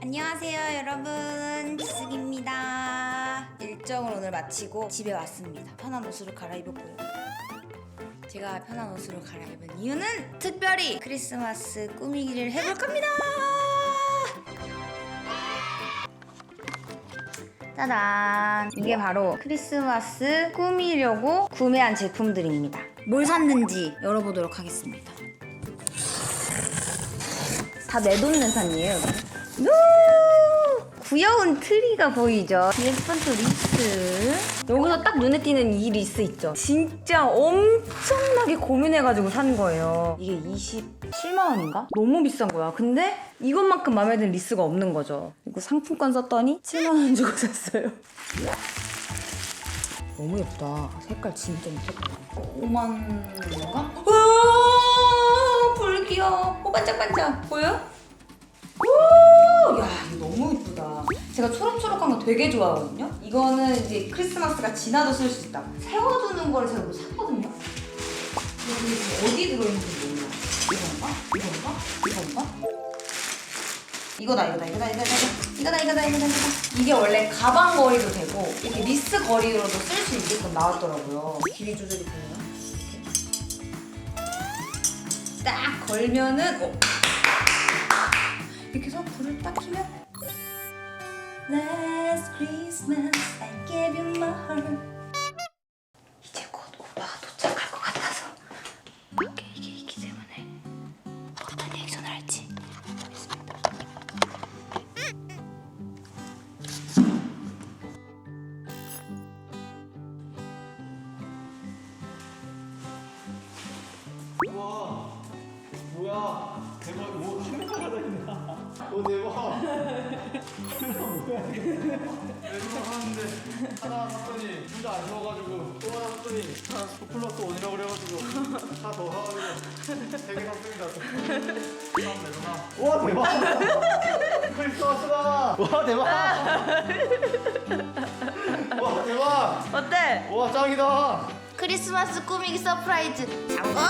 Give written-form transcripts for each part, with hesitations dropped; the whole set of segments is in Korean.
안녕하세요 여러분, 지숙입니다. 일정을 오늘 마치고 집에 왔습니다. 편한 옷으로 갈아입었고요. 제가 편한 옷으로 갈아입은 이유는 특별히 크리스마스 꾸미기를 해볼 겁니다. 짜잔! 이게 바로 크리스마스 꾸미려고 구매한 제품들입니다. 뭘 샀는지 열어보도록 하겠습니다. 다 내 돈 내산이에요. 귀여운 트리가 보이죠? 예쁜 또 리스. 여기서 딱 눈에 띄는 이 리스 있죠? 진짜 엄청나게 고민해가지고 산 거예요. 이게 27만 원인가? 너무 비싼 거야. 근데 이것만큼 마음에 드는 리스가 없는 거죠. 이거 상품권 썼더니 7만 원 주고 샀어요. 너무 예쁘다. 색깔 진짜 예쁘다. 5만 원인가? 불 귀여워. 반짝반짝. 보여요? 오! 야, 이거 너무 예쁘다. 제가 초록초록한 거 되게 좋아하거든요. 이거는 이제 크리스마스가 지나도 쓸 수 있다. 세워두는 걸 제가 뭐 샀거든요. 근데 이게 어디 들어있는지 몰라. 이거다. 이게 원래 가방 거리도 되고 이렇게 리스 거리로도 쓸 수 있게끔 나왔더라고요. 길이 조절이 되네요. 딱 걸면은 이렇게 해서 불을 딱 켜면 Last Christmas I gave you my heart. 이제 곧 오빠가 도착할 것 같아서 밖에 이게 있기 때문에 어떤 리액션을 할지 보겠습니다. 우와 뭐야 대박. 뭐 카메라가 다닌다. 오 대박. 뭐야 이거. 내가 하는데 하나 샀더니 둘 다 안 좋아가지고 또 하나 샀더니 2 플러스 1이라고 그래가지고 하나 더 사가지고 3개 샀습니다. 와 대박. 크리스마스다. 와 대박. 와 대박. 어때? 와 짱이다. 크리스마스 꾸미기 서프라이즈 성공!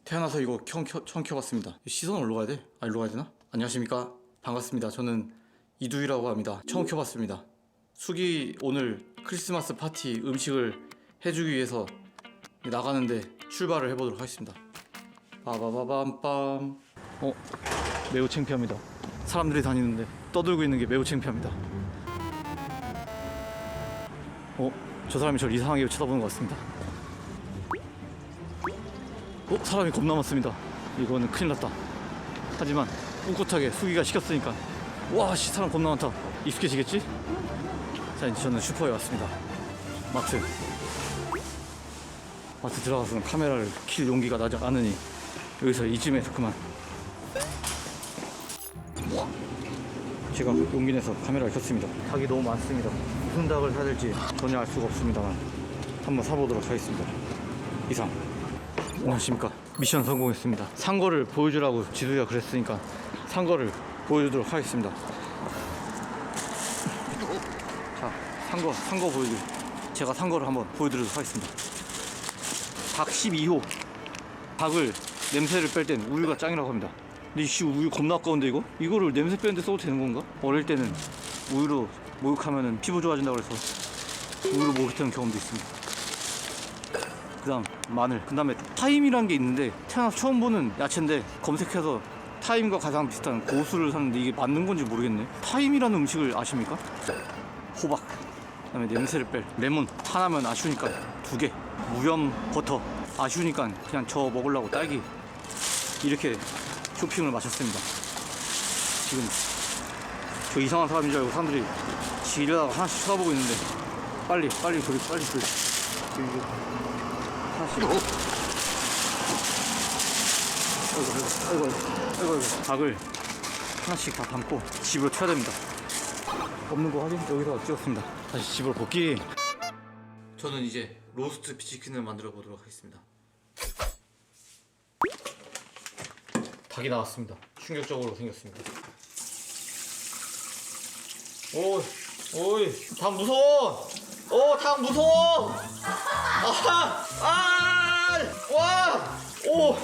태어나서 이거 처음 켜봤습니다. 시선 어디로 가야 돼? 일로 가야 되나? 안녕하십니까? 반갑습니다. 저는 이두희라고 합니다. 처음 켜봤습니다. 숙이 오늘 크리스마스 파티 음식을 해주기 위해서 나가는데 출발을 해보도록 하겠습니다. 빠바바밤빰. 매우 창피합니다. 사람들이 다니는데 떠들고 있는 게 매우 창피합니다. 저 사람이 저를 이상하게 쳐다보는 것 같습니다. 사람이 겁나 많습니다. 이거는 큰일 났다. 하지만 꿋꿋하게 수기가 시켰으니까 와씨 사람 겁나 많다. 익숙해지겠지? 자 이제 저는 슈퍼에 왔습니다. 마트 들어가서는 카메라를 킬 용기가 나지 않으니 여기서 이쯤에서 그만 제가 용기 내서 카메라를 켰습니다. 닭이 너무 많습니다. 무슨 닭을 사야 될지 전혀 알 수가 없습니다만 한번 사보도록 하겠습니다. 이상. 안녕하십니까. 미션 성공했습니다. 산 거를 보여주라고 지수가 그랬으니까 산 거를 보여주도록 하겠습니다. 자, 산 거 보여주. 제가 산 거를 한번 보여드리도록 하겠습니다. 닭 12호. 닭을 냄새를 뺄 땐 우유가 짱이라고 합니다. 근데 이 우유 겁나 아까운데 이거를 냄새 빼는데 써도 되는 건가? 어릴 때는 우유로 목욕하면은 피부 좋아진다고 해서 우유로 목욕했던 경험도 있습니다. 그 다음 마늘, 그 다음에 타임이란 게 있는데 태어나서 처음 보는 야채인데 검색해서 타임과 가장 비슷한 고수를 샀는데 이게 맞는 건지 모르겠네. 타임이라는 음식을 아십니까? 호박, 그 다음에 냄새를 뺄 레몬, 하나면 아쉬우니까 2개, 무염 버터 아쉬우니까 그냥 저 먹으려고 딸기. 이렇게 쇼핑을 마쳤습니다. 지금 저 이상한 사람인 줄 알고 사람들이 지려다가 하나씩 쳐다보고 있는데 빨리 조리 하나씩 아이고 닭을 하나씩 다 담고 집으로 튀어야 됩니다. 없는 거 확인. 여기서 찍었습니다. 다시 집으로 복귀. 저는 이제 로스트 치킨을 만들어 보도록 하겠습니다. 닭이 나왔습니다. 충격적으로 생겼습니다. 오이 닭 무서워. 닭 무서워. 와. 오.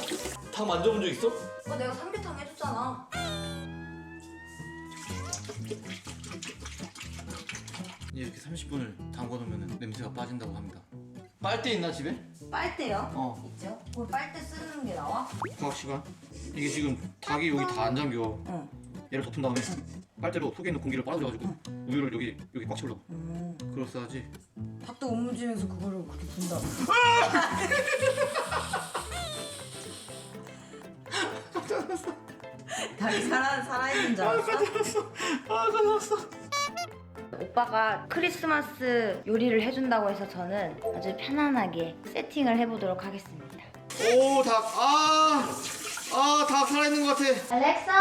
닭 만져본 적 있어? 내가 삼계탕 해줬잖아. 이렇게 30분을 담궈놓으면 냄새가 빠진다고 합니다. 빨대 있나 집에? 빨대요? 있죠. 그걸 빨대 쓰는 게 나와? 과학 시간. 이게 지금 닭이 여기 다 안 잠겨. 응. 얘를 덮은 다음에 빨대로 속에 있는 공기를 빨아들여가지고 우유를 여기 꽉 채우려고. 그럴싸하지? 닭도 우무지면서 그거를 그렇게 분다. 닭이 살아있는 줄 알았어? 가져왔어. 오빠가 크리스마스 요리를 해준다고 해서 저는 아주 편안하게 세팅을 해보도록 하겠습니다. 오, 닭. 닭 살아있는 것 같아. Alexa,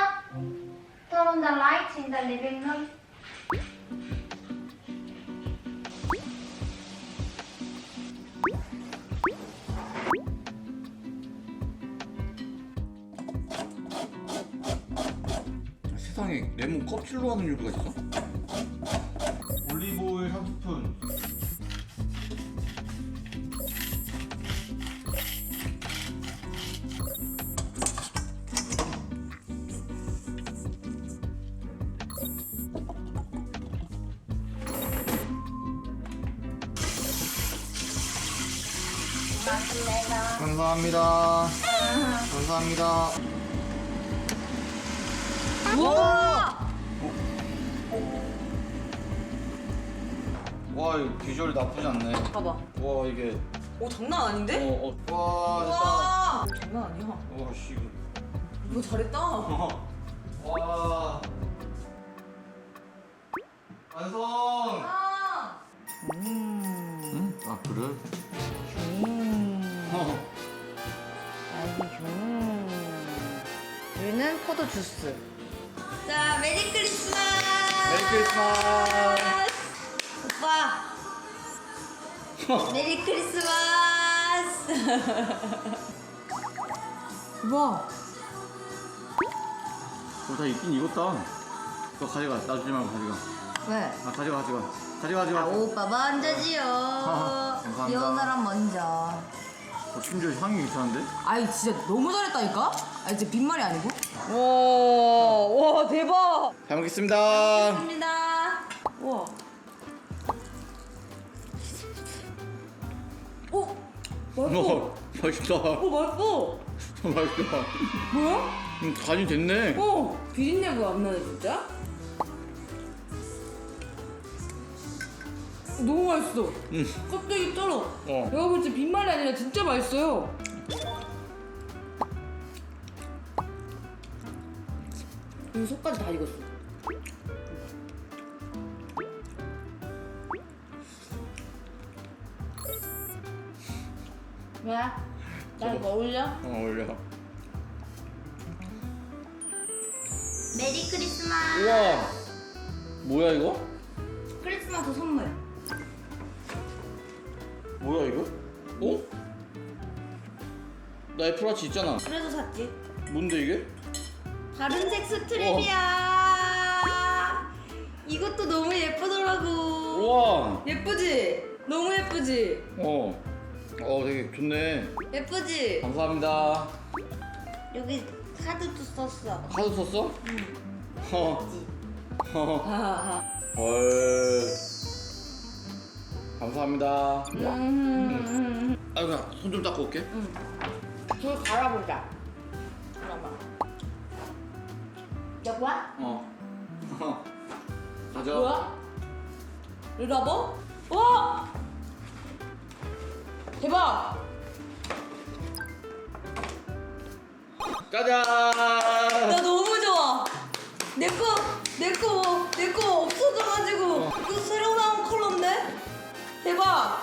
turn on the lights in the living room. 세상에 레몬 껍질로 하는 요리가 있어? 올리브오일 3스푼. 감사합니다. 감사합니다. 우와! 와, 이거 비주얼이 나쁘지 않네. 봐봐. 와, 이게. 오, 장난 아닌데? 와, 우와! 장난 아니야. 됐다. 와, 씨. 이거 잘했다. 와. 완성. 아! 응? 아, 그래? 우리는 포도 주스. 자, 메리 크리스마스! 메리 크리스마스. 오빠! 메리 크리스마스! 와! 다 익긴 익었다. 너 가져가. 놔주지 말고 가져가. 왜? 가져가. 오빠 먼저지요. 감사합니다. 리오나랑 먼저. 심지어 향이 괜찮은데? 아이 진짜 너무 잘했다니까? 아 이제 빈말이 아니고? 와 대박. 잘 먹겠습니다. 감사합니다. 우와 오! 맛있어! 맛있다. 오 맛있어! 맛있다. 뭐야? 간이 됐네. 비린내가 안 나네 진짜? 너무 맛있어! 껍데기 쩔어! 내가 볼 때 빈말이 아니라 진짜 맛있어요! 이 속까지 다 익었어. 뭐야? 나 이거 어울려? 어울려. 메리 크리스마스. 우와. 뭐야 이거? 크리스마스 선물. 뭐야 이거? 어? 나 애플워치 있잖아. 그래서 샀지. 뭔데 이게? 다른색 스트랩이야. 이것도 너무 예쁘더라고. 우와. 예쁘지? 너무 예쁘지? 되게 좋네. 예쁘지? 감사합니다. 여기 카드도 썼어. 카드 썼어? 하하하. 헐. 감사합니다. 아이고, 손 좀 닦고 올게. 불 갈아보자. 잠깐만. 여보야? 가져. 뭐야? 르라보? 와! 대박! 짜잔. 나 너무 좋아! 내거 없어져가지고 이거 새로 나온 컬러인데? 대박!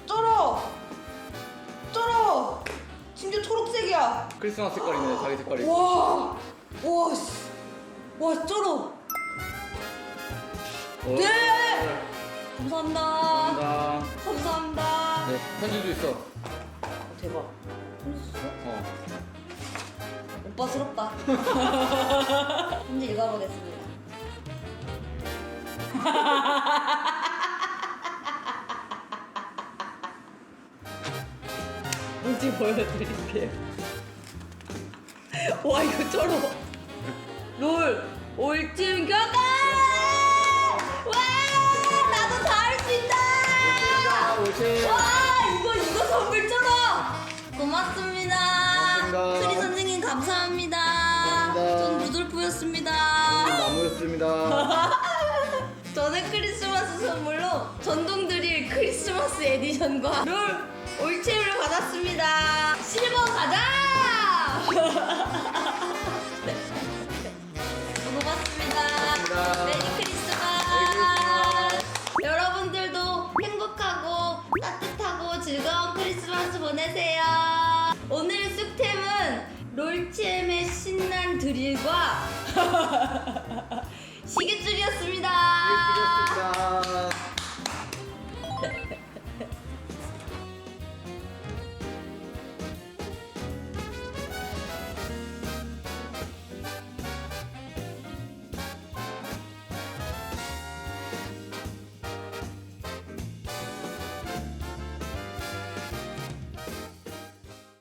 쩔어! 심지어 초록색이야! 크리스마스 색깔이네, 자기 색깔이. 와! 와, 씨. 와, 쩔어! 네! 감사합니다. 감사합니다. 네, 편지도 있어. 대박. 오빠스럽다. 현재 읽어보겠습니다. 가지 보여드릴게요. 와 이거 쩔어. 롤 올쯤 껴가. 와 나도 다 할 수 있다. 와 이거 선물 쩔어. 고맙습니다. 고맙습니다. 트리 선생님 감사합니다. 감사합니다. 전 루돌프였습니다. 나무였습니다. 저는 크리스마스 선물로 전동드릴 크리스마스 에디션과 롤 올체를 받았습니다. 실버 가자! 고맙습니다. 메리 크리스마스. 여러분들도 행복하고 따뜻하고 즐거운 크리스마스 보내세요. 오늘 쑥템은 롤챔의 신난 드릴과 시계줄이었습니다.